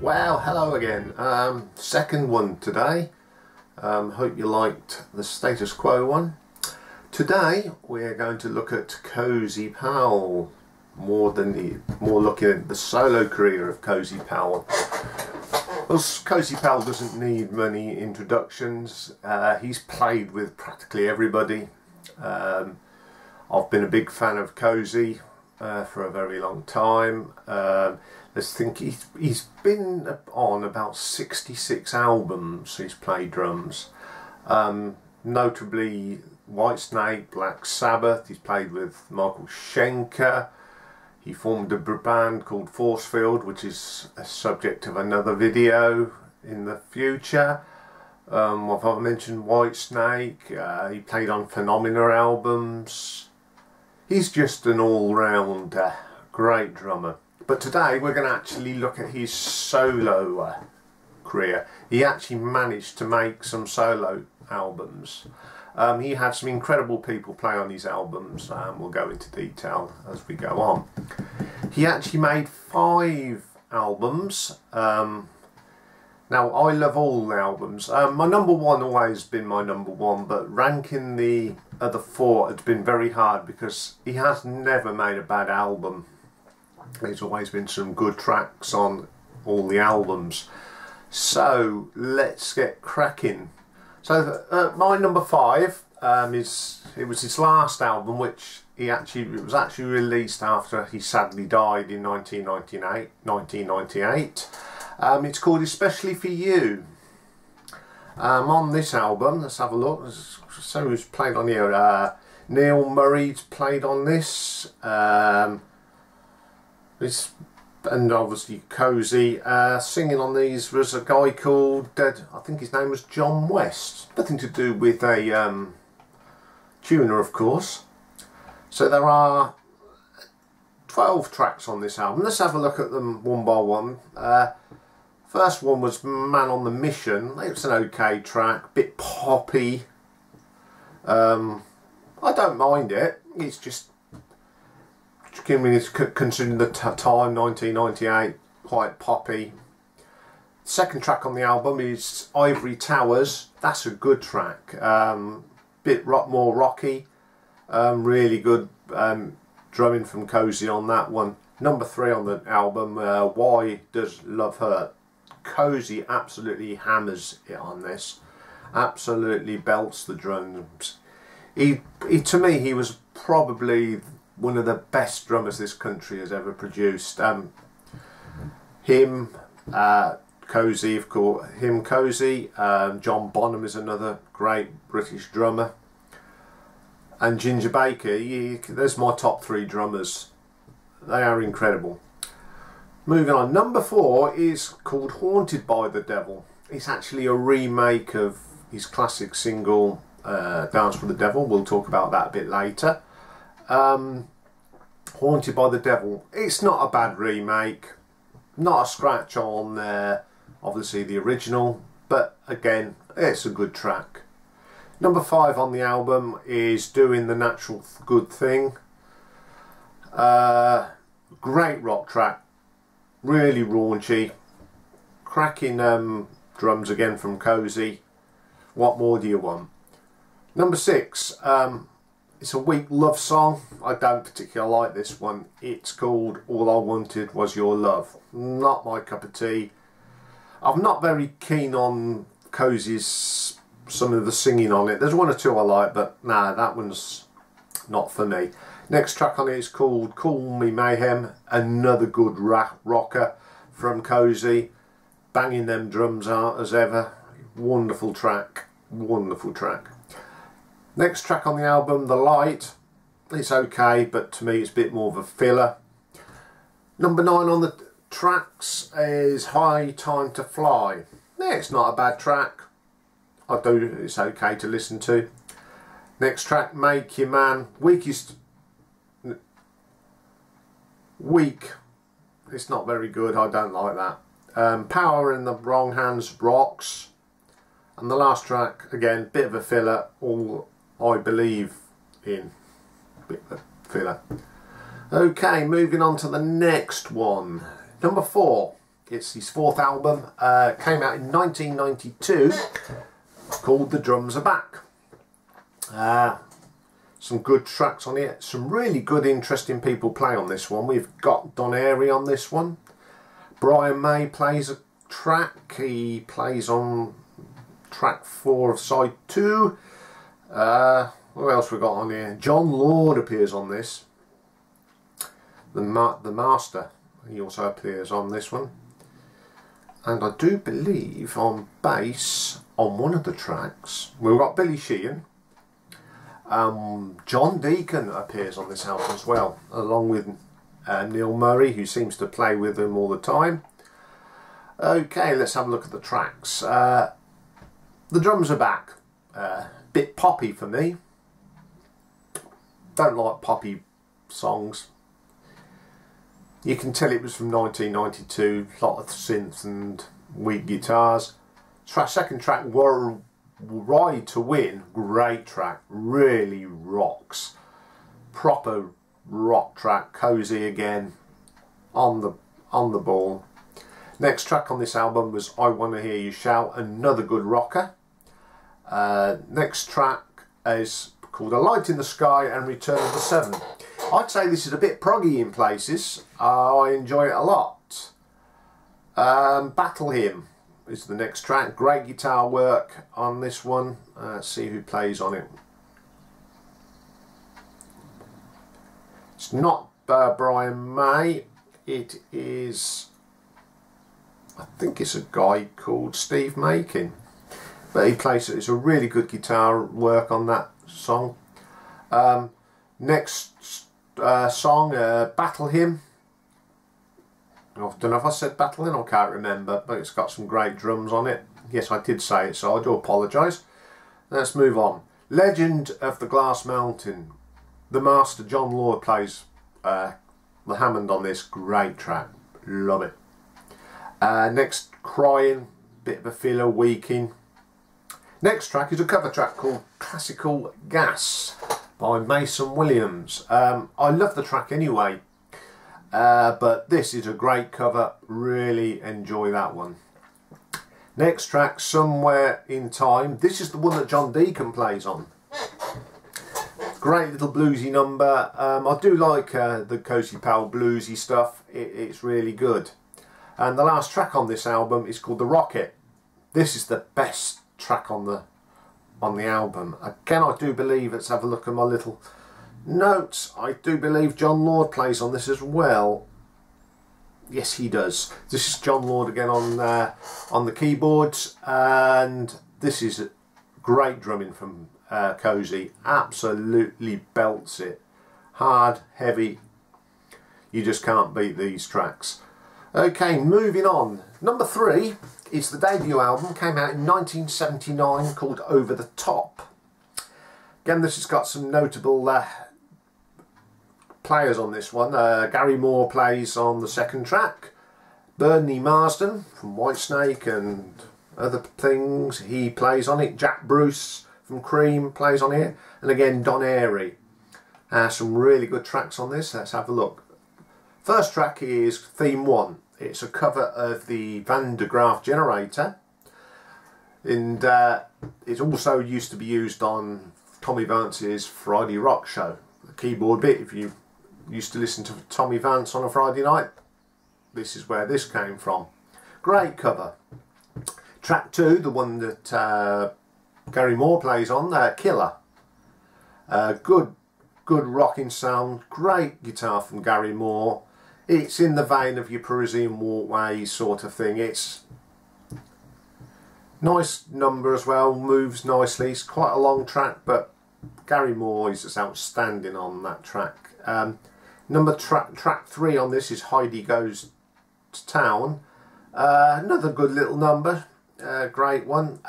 Well, hello again. Second one today. Hope you liked the status quo one. Today we're going to look at Cozy Powell, more looking at the solo career of Cozy Powell. Well, Cozy Powell doesn't need many introductions. He's played with practically everybody. I've been a big fan of Cozy for a very long time. Let's think, he's been on about 66 albums. He's played drums, notably Whitesnake, Black Sabbath. He's played with Michael Schenker. He formed a band called Forcefield, which is a subject of another video in the future. I've mentioned Whitesnake. He played on Phenomena albums. He's just an all-round great drummer. But today we're going to actually look at his solo career. He actually managed to make some solo albums. He had some incredible people play on his albums. We'll go into detail as we go on. He actually made 5 albums. Now, I love all the albums. My number one always been my number one, but ranking the other 4 has been very hard because he has never made a bad album. There's always been some good tracks on all the albums. So let's get cracking. So my number 5 it was his last album, which it was actually released after he sadly died in 1998. It's called Especially For You. On this album, let's have a look. So who's played on here? Neil Murray's played on this. And obviously Cozy. Singing on these was a guy called, I think his name was John West. Nothing to do with a tuner, of course. So there are 12 tracks on this album. Let's have a look at them one by one. First one was Man on the Mission. It's an okay track, bit poppy. I don't mind it. It's just, considering the time, 1998, quite poppy. Second track on the album is Ivory Towers. That's a good track. Bit more rocky. Really good drumming from Cozy on that one. Number 3 on the album, Why Does Love Hurt? Cozy absolutely hammers it on this. Absolutely belts the drums. To me, he was probably one of the best drummers this country has ever produced. Cozy, of course. Cozy. John Bonham is another great British drummer. And Ginger Baker. There's my top 3 drummers. They are incredible. Moving on. Number 4 is called Haunted by the Devil. It's actually a remake of his classic single Dance with the Devil. We'll talk about that a bit later. Haunted by the Devil. It's not a bad remake. Not a scratch on obviously the original, but again, it's a good track. Number 5 on the album is Doing the Natural Good Thing. Great rock track. Really raunchy. Cracking drums again from Cozy. What more do you want? Number 6. It's a weak love song. I don't particularly like this one. It's called All I Wanted Was Your Love. Not my cup of tea. I'm not very keen on Cozy's, some of the singing on it. There's 1 or 2 I like, but nah, that one's not for me. Next track on it is called Call Me Mayhem. Another good rocker from Cozy. Banging them drums out as ever. Wonderful track. Wonderful track. Next track on the album, The Light. It's okay, but to me it's a bit more of a filler. Number 9 on the tracks is High Time to Fly. Yeah, it's not a bad track. It's okay to listen to. Next track, Make Your Man. Weak. It's not very good. I don't like that. Power in the Wrong Hands rocks. And the last track, again, bit of a filler. All I Believe In. Bit of a filler. Okay, moving on to the next one. Number 4. It's his 4th album, came out in 1992, called The Drums Are Back. Some good tracks on it, some really good interesting people play on this one. We've got Don Airy on this one. Brian May plays a track, he plays on track 4 of side 2. What else we got on here? John Lord appears on this. The Master, he also appears on this one. And I do believe on bass on one of the tracks we've got Billy Sheehan. John Deacon appears on this album as well, along with Neil Murray, who seems to play with him all the time. Okay, let's have a look at the tracks. The Drums Are Back. Bit poppy for me. Don't like poppy songs. You can tell it was from 1992, a lot of synths and weak guitars. Second track, Ride to Win, great track, really rocks. Proper rock track, Cozy again, on the ball. Next track on this album was I Wanna Hear You Shout, another good rocker. Next track is called A Light in the Sky and Return of the Seven. I'd say this is a bit proggy in places. I enjoy it a lot. Battle Hymn is the next track. Great guitar work on this one. Let's see who plays on it. It's not Brian May. It is, I think it's a guy called Steve Makin. But he plays it. It's a really good guitar work on that song. Next song, Battle Hymn. I don't know if I said Battle Hymn, I can't remember, but it's got some great drums on it. Yes, I did say it, so I do apologise. Let's move on. Legend of the Glass Mountain. The Master, John Lord, plays the Hammond on this. Great track. Love it. Next, Crying. Bit of a filler, Weaking. Next track is a cover track called Classical Gas by Mason Williams. I love the track anyway, but this is a great cover. Really enjoy that one. Next track, Somewhere in Time. This is the one that John Deacon plays on. Great little bluesy number. I do like the Cozy Powell bluesy stuff. It's really good. And the last track on this album is called The Rocket. This is the best track on the album. Again, I do believe, let's have a look at my little notes, I do believe John Lord plays on this as well. Yes, he does. This is John Lord again on the keyboards, and this is great drumming from Cozy. Absolutely belts it. Hard, heavy. You just can't beat these tracks. Okay, moving on. Number 3 is the debut album, came out in 1979, called Over the Top. Again, this has got some notable players on this one. Gary Moore plays on the second track. Bernie Marsden from Whitesnake and other things, he plays on it. Jack Bruce from Cream plays on here. And again, Don Airy. Some really good tracks on this. Let's have a look. First track is Theme 1. It's a cover of the Van de Graaff Generator, and it also used to be used on Tommy Vance's Friday Rock Show. The keyboard bit, if you used to listen to Tommy Vance on a Friday night, this is where this came from. Great cover. Track 2, the one that Gary Moore plays on, Killer. Good rocking sound, great guitar from Gary Moore. It's in the vein of your Parisian Walkway sort of thing. It's nice number as well, moves nicely. It's quite a long track, but Gary Moore is just outstanding on that track. Track 3 on this is Heidi Goes to Town. Another good little number, great one.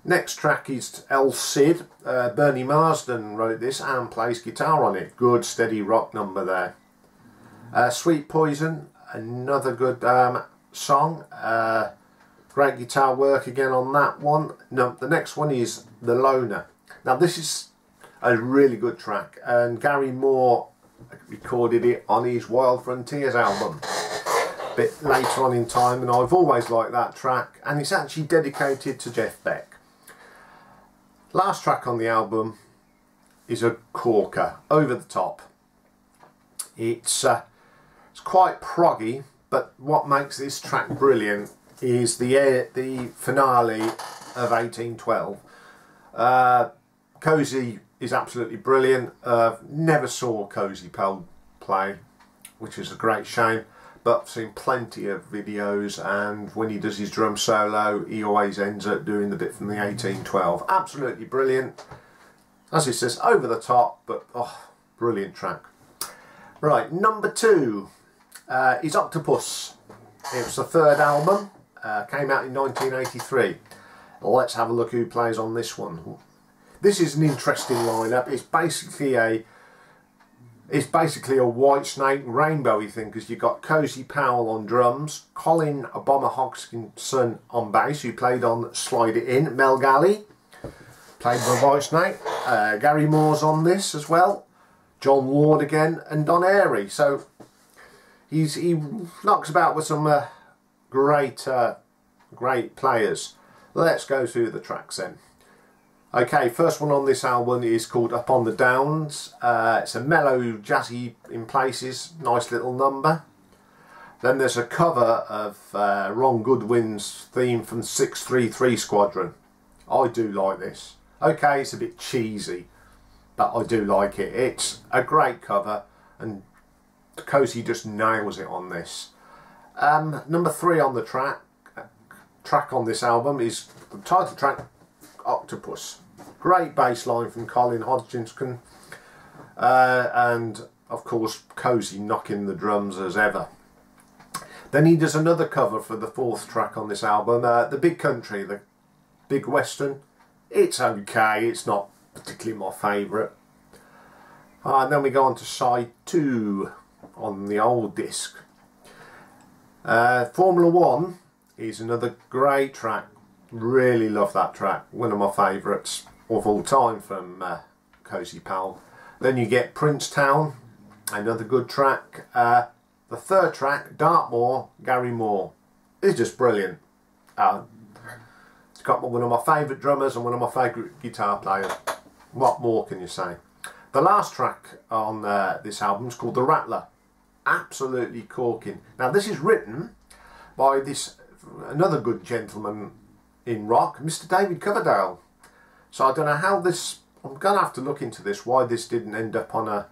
Next track is El Cid. Bernie Marsden wrote this and plays guitar on it. Good steady rock number there. Sweet Poison, another good song. Great guitar work again on that one. No, the next one is The Loner. Now this is a really good track, and Gary Moore recorded it on his Wild Frontiers album. bit later on in time, and I've always liked that track, and it's actually dedicated to Jeff Beck. Last track on the album is a corker, Over the Top. It's quite proggy, but what makes this track brilliant is the finale of 1812. Cozy is absolutely brilliant. Never saw Cozy Powell play, which is a great shame, but I've seen plenty of videos, and when he does his drum solo he always ends up doing the bit from the 1812. Absolutely brilliant. As it says, over the top, but oh, brilliant track. Right, number 2 is Octopus. It was the third album, came out in 1983. Let's have a look who plays on this one. This is an interesting lineup. It's basically a White Snake rainbowy thing, because you've got Cozy Powell on drums, Colin Bomber Hodgkinson on bass, who played on Slide It In, Mel Galley played by White Snake, Gary Moore's on this as well, John Ward again, and Don Airey. So he knocks about with some great players. Let's go through the tracks then. Okay, first one on this album is called Up on the Downs. It's a mellow, jazzy in places, nice little number. Then there's a cover of Ron Goodwin's theme from 633 Squadron. I do like this. Okay, it's a bit cheesy, but I do like it. It's a great cover, and Cozy just nails it on this. Number 3 on the track on this album is the title track, Octopus. Great bass line from Colin Hodgkinson, and of course Cozy knocking the drums as ever. Then he does another cover for the 4th track on this album, The Big Country, the Big Western. It's okay, it's not particularly my favourite. And then we go on to side 2 on the old disc. Formula 1 is another great track. Really love that track, one of my favourites of all time from Cozy Powell. Then you get Princetown, another good track. The 3rd track, Dartmoor, Gary Moore, is just brilliant. It's got one of my favourite drummers and one of my favourite guitar players. What more can you say? The last track on this album is called The Rattler. Absolutely corking. Now this is written by another good gentleman in rock, Mr. David Coverdale. So I don't know how this, I'm going to have to look into this, why this didn't end up on a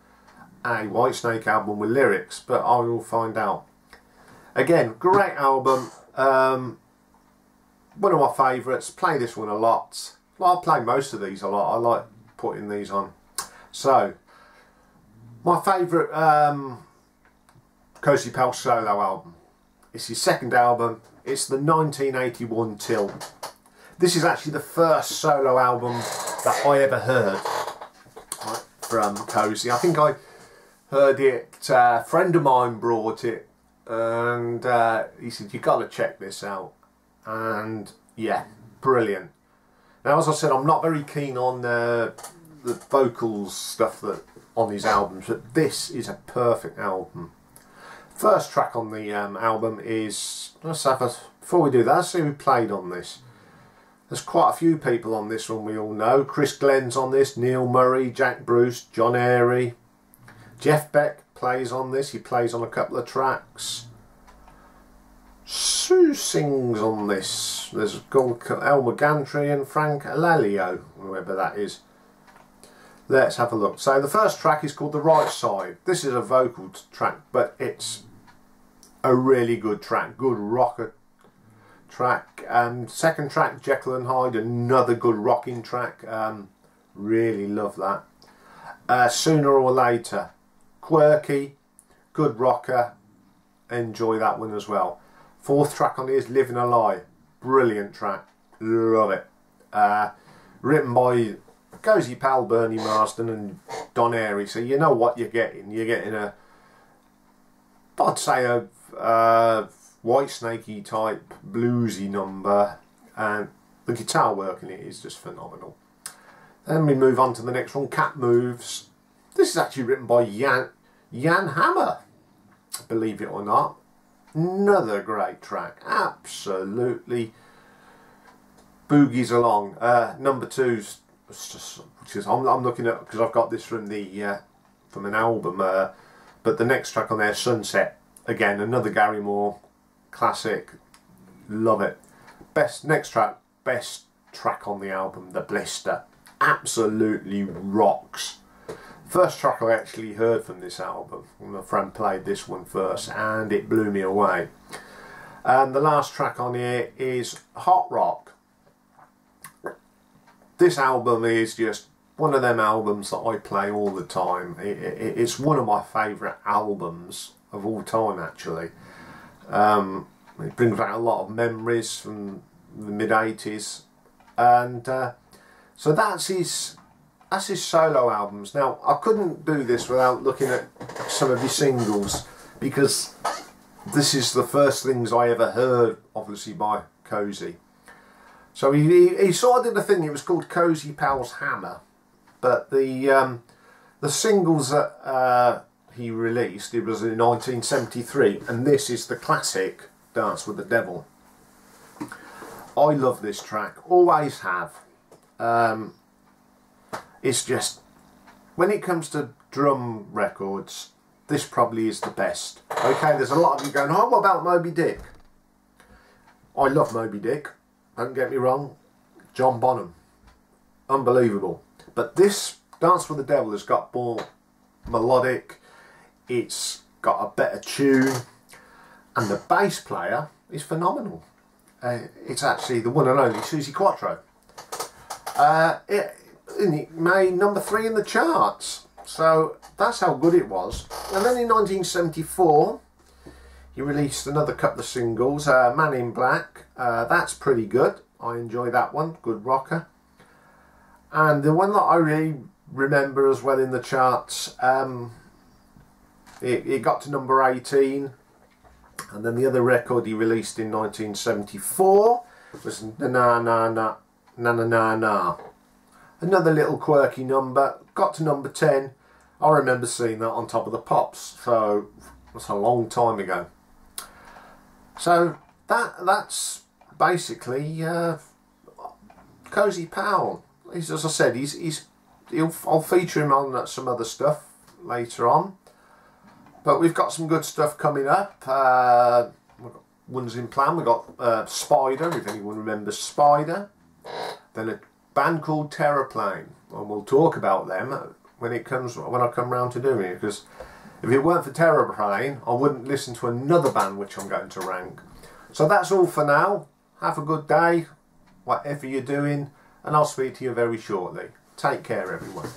Whitesnake album with lyrics, but I will find out. Again, great album, one of my favourites, play this one a lot. Well, I play most of these a lot, I like putting these on. So, my favourite Cozy Powell Solo album. It's his 2nd album, it's the 1981 Till. This is actually the first solo album that I ever heard, right, from Cozy. I think I heard it, a friend of mine brought it, and he said, you've got to check this out. And yeah, brilliant. Now, as I said, I'm not very keen on the vocals stuff that on his albums, but this is a perfect album. First track on the album is, before we do that, let's see who played on this. There's quite a few people on this one we all know. Chris Glenn's on this, Neil Murray, Jack Bruce, John Airey. Jeff Beck plays on this, he plays on a couple of tracks. Sue sings on this. There's Elmer Gantry and Frank Alalio, whoever that is. Let's have a look. So the first track is called The Right Side. This is a vocal track, but it's a really good track, good rocker track. Second track, Jekyll and Hyde, another good rocking track. Really love that. Sooner or Later, quirky, good rocker, enjoy that one as well. 4th track on here is Living a Lie, brilliant track, love it. Written by Cozy Powell, Bernie Marsden and Don Airey, so you know what you're getting. You're getting I'd say a Whitesnakey type bluesy number, and the guitar work in it is just phenomenal. Then we move on to the next one, Cat Moves. This is actually written by Jan Hammer, believe it or not. Another great track, absolutely boogies along. Number 2's, which is I'm looking at, because I've got this from the from an album, but the next track on there, Sunset, again another Gary Moore classic, love it. Next track, best track on the album, The Blister, absolutely rocks. First track I actually heard from this album, my friend played this one first and it blew me away. And the last track on here is Hot Rock. This album is just one of them albums that I play all the time. It's one of my favourite albums of all time, actually. It brings back a lot of memories from the mid-80s. And so that's his solo albums. Now, I couldn't do this without looking at some of his singles, because this is the first things I ever heard, obviously, by Cozy. So he sort of did a thing, it was called Cozy Powell's Hammer, but the singles that he released, it was in 1973, and this is the classic Dance with the Devil. I love this track, always have. It's just, when it comes to drum records, this probably is the best. Okay, there's a lot of you going, oh, what about Moby Dick? I love Moby Dick. Don't get me wrong, John Bonham, unbelievable. But this Dance with the Devil has got more melodic, it's got a better tune, and the bass player is phenomenal. It's actually the one and only Suzi Quatro. It made number 3 in the charts, so that's how good it was. And then in 1974, he released another couple of singles, Man in Black, that's pretty good, I enjoy that one, good rocker. And the one that I really remember as well in the charts, it got to number 18, and then the other record he released in 1974 was Na Na Na Na Na Na Na Na. Another little quirky number, got to number 10, I remember seeing that on Top of the Pops, so that's a long time ago. So that's basically Cozy Powell. As I said, I'll feature him on some other stuff later on. But we've got some good stuff coming up. We've got ones in plan. We've got Spider, if anyone remembers Spider. Then a band called Terraplane, and we'll talk about them when I come round to doing it. Because if it weren't for Terraplane, I wouldn't listen to another band which I'm going to rank. So that's all for now. Have a good day, whatever you're doing, and I'll speak to you very shortly. Take care, everyone.